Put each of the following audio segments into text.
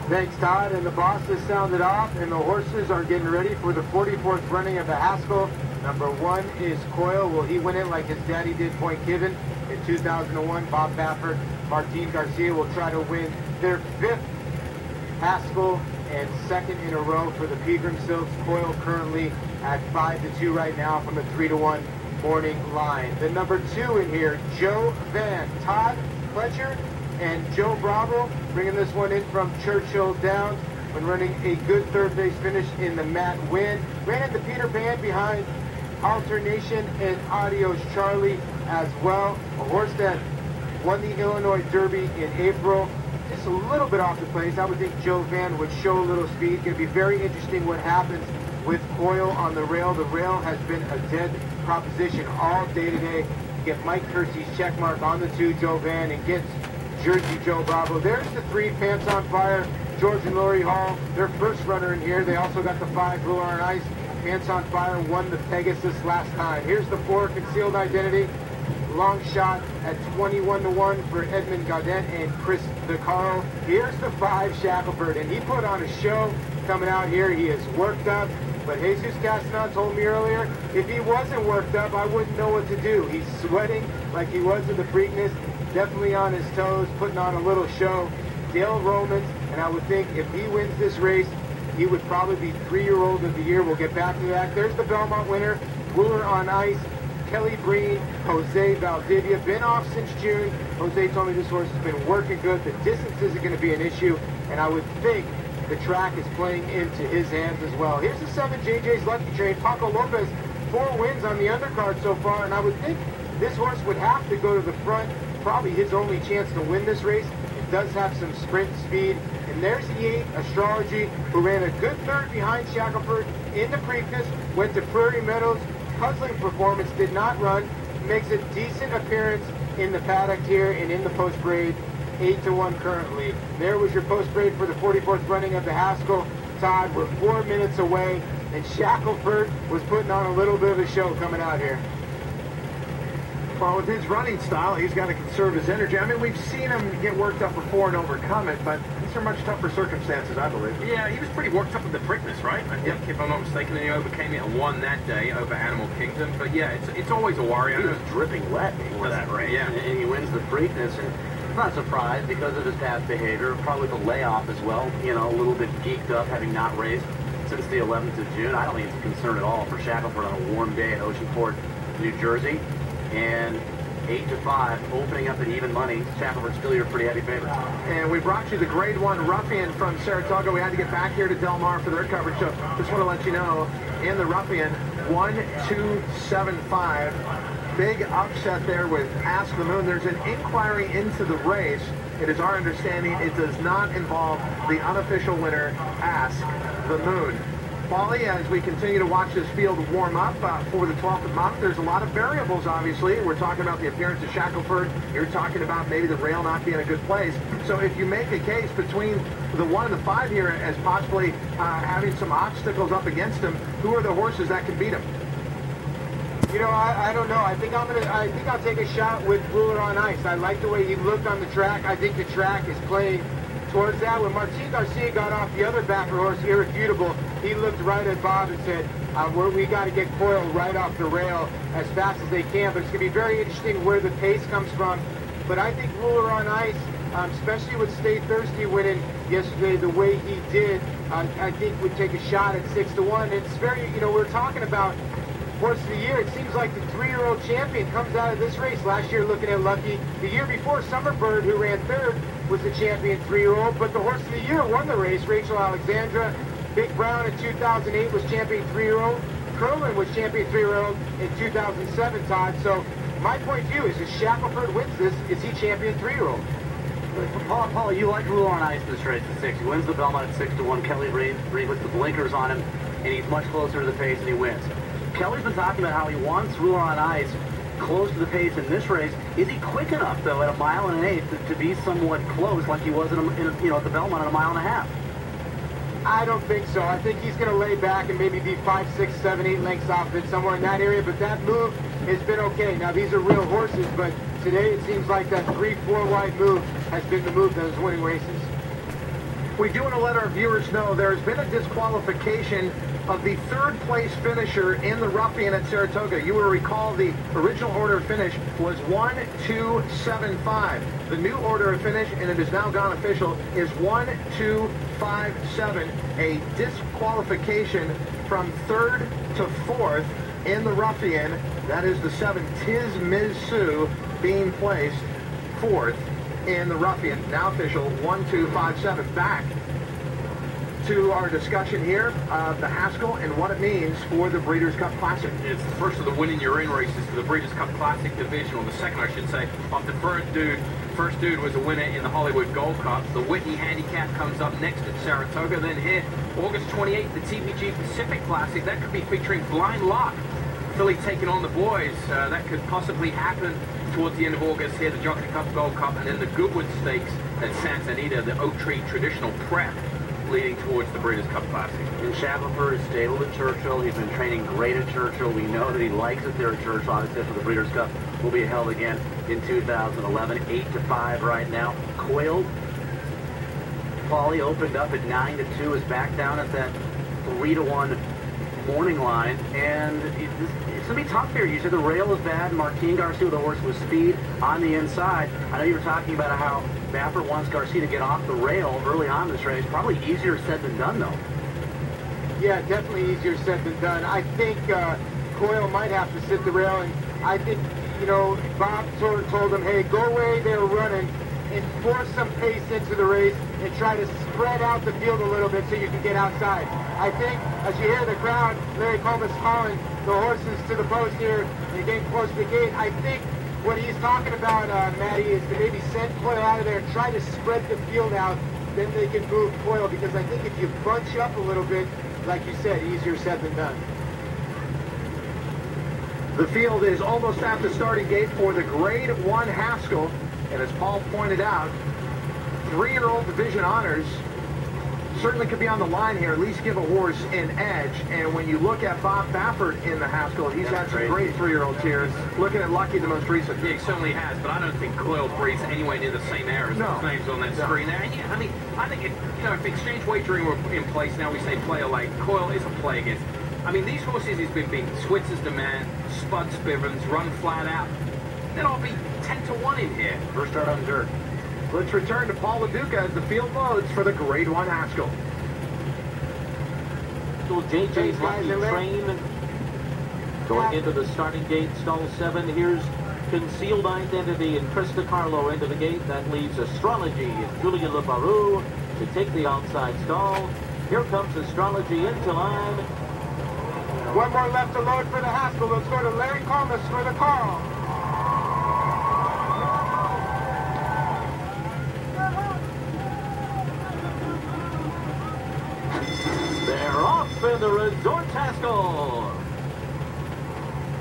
Thanks, Todd. And the boss has sounded off, and the horses are getting ready for the 44th running of the Haskell. Number 1 is Coil. Will he win it like his daddy did Point Given in 2001? Bob Baffert, Martin Garcia will try to win their 5th Haskell and 2nd in a row for the Pegram Silks. Coil currently at 5-2 right now from the 3-1 morning line. The number 2 in here, Joe Van, Todd Fletcher, and Joe Bravo bringing this one in from Churchill Downs when running a good third base finish in the Matt Win. Ran in the Peter Pan behind Alternation and Adios Charlie as well. A horse that won the Illinois Derby in April. Just a little bit off the place. I would think Joe Van would show a little speed. Going to be very interesting what happens with Coil on the rail. The rail has been a dead proposition all day today. Get Mike Kersey's check mark on the 2, Joe Van, and gets Jersey Joe Bravo. There's the 3, Pants on Fire, George and Lori Hall, their first runner in here. They also got the 5, Ruler on Ice. Pants on Fire won the Pegasus last time. Here's the 4, Concealed Identity. Long shot at 21-1 for Edmund Gaudent and Chris the Karl. Here's the 5, Shackleford, and he put on a show coming out here. He is worked up, but Jesus Castanon told me earlier, if he wasn't worked up, I wouldn't know what to do. He's sweating like he was in the Preakness. Definitely on his toes, putting on a little show. Dale Romans, and I would think if he wins this race, he would probably be 3-year-old of the year. We'll get back to that. There's the Belmont winner, Ruler on Ice, Kelly Breen, Jose Valdivia. Been off since June. Jose told me this horse has been working good. The distance isn't going to be an issue, and I would think the track is playing into his hands as well. Here's the 7, JJ's Lucky Train. Paco Lopez, 4 wins on the undercard so far, and I would think this horse would have to go to the front. Probably his only chance to win this race. It does have some sprint speed. And there's the 8, Astrology, who ran a good third behind Shackleford in the Preakness, went to Prairie Meadows. Puzzling performance, did not run. Makes a decent appearance in the paddock here and in the post braid. 8-1 currently. There was your post braid for the 44th running of the Haskell. Todd, we're 4 minutes away, and Shackleford was putting on a little bit of a show coming out here. Well, with his running style, he's got to conserve his energy. I mean, we've seen him get worked up before and overcome it, but these are much tougher circumstances, I believe. Yeah, he was pretty worked up in the Preakness, right? I think, if I'm not mistaken, he overcame it and won that day over Animal Kingdom. But yeah, it's always a worry. He was dripping wet before that race, yeah. And he wins the Preakness. And I'm not surprised because of his past behavior, probably the layoff as well. You know, a little bit geeked up, having not raced since the 11th of June. I don't think it's a concern at all for Shackleford on a warm day at Oceanport, New Jersey. And 8-5, opening up at even money. Shackleford still your pretty heavy favorite. And we brought you the Grade 1 Ruffian from Saratoga. We had to get back here to Del Mar for their coverage, so just want to let you know, in the Ruffian, 1-2-7-5. Big upset there with Ask the Moon. There's an inquiry into the race. It is our understanding it does not involve the unofficial winner, Ask the Moon. Paulie, as we continue to watch this field warm up for the 12th of month, there's a lot of variables, obviously. We're talking about the appearance of Shackleford. You're talking about maybe the rail not being a good place. So if you make a case between the 1 and the 5 here as possibly having some obstacles up against him, who are the horses that can beat him? You know, I don't know. I think I'll take a shot with Ruler on Ice. I like the way he looked on the track. I think the track is playing towards that. When Martin Garcia got off the other backer horse, Irrefutable, he looked right at Bob and said, we got to get Coil right off the rail as fast as they can. But it's going to be very interesting where the pace comes from. But I think Ruler on Ice, especially with Stay Thirsty winning yesterday the way he did, I think would take a shot at 6-1. It's very, you know, we're talking about horse of the year. It seems like the 3-year-old champion comes out of this race. Last year, Looking at Lucky. The year before, Summerbird, who ran 3rd, was the champion 3-year-old. But the horse of the year won the race. Rachel Alexandra. Big Brown in 2008 was champion 3-year-old. Curlin was champion 3-year-old in 2007, Todd. So my point of view is if Shackleford wins this, is he champion 3-year-old? Paul, you like Ruler on Ice this race at 6. He wins the Belmont at 6-1. Kelly Reed puts the blinkers on him, and he's much closer to the pace, and he wins. Kelly's been talking about how he wants Ruler on Ice close to the pace in this race. Is he quick enough, though, at 1 1/8 to be somewhat close like he was at the Belmont at 1.5 miles? I don't think so. I think he's going to lay back and maybe be 5, 6, 7, 8 lengths off of it, somewhere in that area. But that move has been okay. Now, these are real horses, but today it seems like that 3-4 wide move has been the move that is winning races. We do want to let our viewers know there has been a disqualification of the third place finisher in the Ruffian at Saratoga. You will recall the original order of finish was 1-2-7-5. The new order of finish, and it has now gone official, is 1-2-5-7. A disqualification from third to fourth in the Ruffian. That is the 7, Tiz Ms. Sue, being placed fourth in the Ruffian. Now official 1-2-5-7. Back to our discussion here of the Haskell and what it means for the Breeders' Cup Classic. It's the first of the winning your in races for the Breeders' Cup Classic division, or the second, I should say. Off the first dude was a winner in the Hollywood Gold Cup. The Whitney Handicap comes up next at Saratoga. Then here, August 28th, the TPG Pacific Classic. That could be featuring Blind Luck. Philly taking on the boys. That could possibly happen towards the end of August here, the Jockey Cup Gold Cup, and then the Goodwood Stakes at Santa Anita, the Oak Tree Traditional Prep, leading towards the Breeders' Cup Classic. In Shackleford, stable at Churchill. He's been training great at Churchill. We know that he likes it there at Churchill. Obviously, for the Breeders' Cup will be held again in 2011. 8-5 right now. Coil. Paulie opened up at 9-2. Is back down at that 3-1 morning line. And it's going to be tough here. You said the rail is bad. Martin Garcia with a horse with speed on the inside. I know you were talking about how Baffert wants Garcia to get off the rail early on in this race. Probably easier said than done, though. Yeah, definitely easier said than done. I think Coil might have to sit the rail, and I think, you know, Bob told him, hey, go away, they were running, and force some pace into the race and try to spread out the field a little bit so you can get outside. I think, as you hear the crowd, Larry Coleman's calling the horses to the post here, they're getting close to the gate. I think what he's talking about, Matty, is to maybe send Coil out of there and try to spread the field out. Then they can move Coil, because I think if you bunch up a little bit, like you said, easier said than done. The field is almost at the starting gate for the Grade 1 Haskell. And as Paul pointed out, 3-year-old division honors certainly could be on the line here, at least give a horse an edge. And when you look at Bob Baffert in the Haskell, he's had some great 3-year-olds here. Looking at Lucky, the most recent. Yeah, he certainly has, but I don't think Coil breathes anywhere near the same air as those names on that screen there. And yeah, I mean, I think if exchange wagering were in place now, we say player like Coil is a play against. I mean, these horses he's been beating, Switzer's Demand, Spud Spivens, Run Flat Out. They'll all be 10-1 in here. First start on dirt. Let's return to Paul LaDuca as the field loads for the Grade 1 Haskell. JJ's Lucky Train going into the starting gate, stall 7. Here's Concealed Identity and Krista Carlo into the gate. That leaves Astrology and Julian LeBaroux to take the outside stall. Here comes Astrology into line. One more left to load for the Haskell. Let's go to Larry Comas for the Karl. They're off in the Resort Haskell.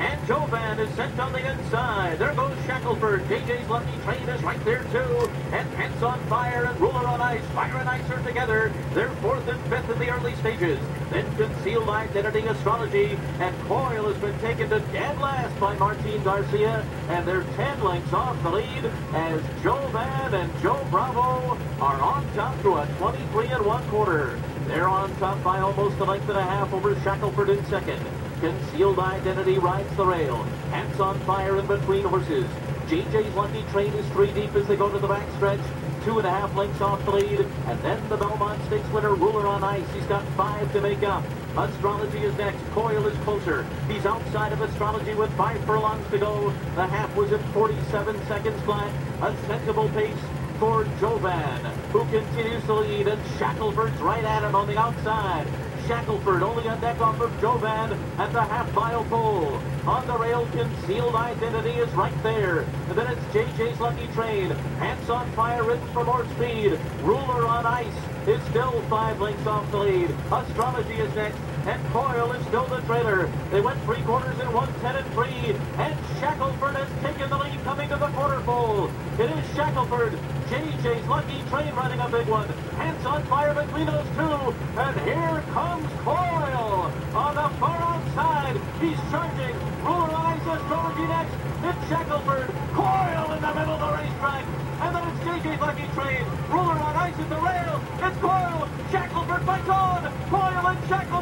And Jovan is sent on the inside. There goes Shackleford. JJ's Lucky Train is right there too. And Pants on Fire and Ruler on Ice. Fire and Ice are together. They're 4th and 5th in the early stages. Then Concealed Identity, Astrology, and Coil has been taken to dead last by Martin Garcia. And they're 10 lengths off the lead as Jovan and Joe Bravo are on top to a 23 1/4. They're on top by almost a length and a half over Shackleford in second. Concealed Identity rides the rail. Pants on Fire in between horses. JJ's Lucky Train is 3 deep as they go to the backstretch. 2.5 lengths off the lead. And then the Belmont Stakes winner, Ruler on Ice. He's got 5 to make up. Astrology is next. Coil is closer. He's outside of Astrology with 5 furlongs to go. The half was at 47 seconds flat. A sensible pace for Jovan, who continues to lead, and Shackleford's right at him on the outside. Shackleford only a neck off of Jovan at the half-mile pole. On the rail, Concealed Identity is right there. And then it's JJ's Lucky Train. Pants on Fire ridden for more speed. Ruler on Ice is still 5 lengths off the lead. Astrology is next, and Coil is still the trailer. They went 3/4 in 1:10 and Shackleford has taken the lead coming to the quarter pole. It is Shackleford. JJ's Lucky Train running a big one. Pants on Fire between those two. And here comes Coil on the far outside. He's charging. Ruler Eyes, Astrology next. It's Shackleford. Coil in the middle of the racetrack. And then it's JJ's Lucky Train. Ruler on Ice at the rail. It's Coil.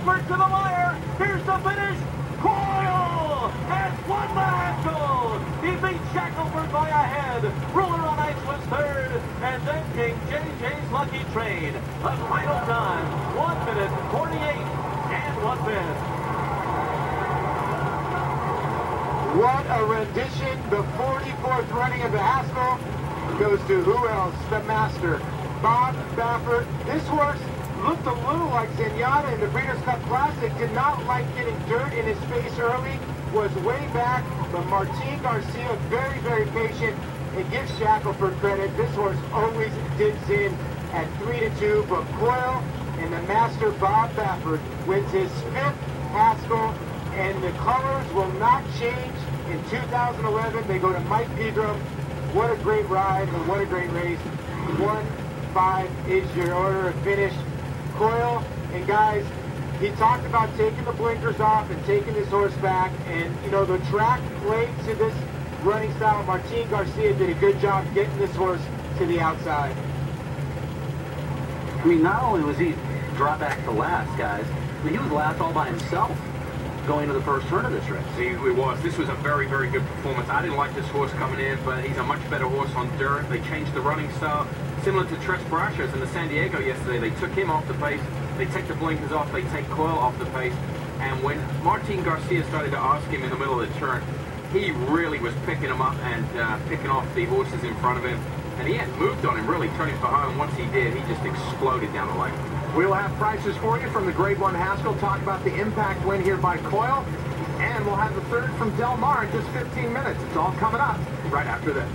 Shackleford to the wire. Here's the finish. Coil has won the Haskell. He beat Shackleford by a head. Ruler on Ice was third, and then came JJ's Lucky Train. The final time, 1 minute 48 and 1 minute. What a rendition. The 44th running of the Haskell goes to who else? The master, Bob Baffert. This horse looked a little like Zenyatta in the Breeders' Cup Classic. Did not like getting dirt in his face early. Was way back. But Martin Garcia, very, very patient. And gives Shackleford credit. This horse always digs in at 3-2. But Coil and the master Bob Baffert wins his 5th Haskell. And the colors will not change in 2011. They go to Mike Pegram. What a great ride and what a great race. 1-5 is your order of finish. Coil, and guys, he talked about taking the blinkers off and taking his horse back. And, you know, the track played to this running style. Martin Garcia did a good job getting this horse to the outside. I mean, not only was he dropped back to last, guys, but he was last all by himself going to the first turn of this race. He was. This was a very, very good performance. I didn't like this horse coming in, but he's a much better horse on dirt. They changed the running style. Similar to Tres Brachos in the San Diego yesterday. They took him off the pace. They take the blinkers off. They take Coil off the pace. And when Martin Garcia started to ask him in the middle of the turn, he really was picking him up and picking off the horses in front of him. And he hadn't moved on him, really turning for home. Once he did, he just exploded down the lane. We'll have prices for you from the Grade 1 Haskell. Talk about the impact win here by Coil. And we'll have the third from Del Mar in just 15 minutes. It's all coming up right after this.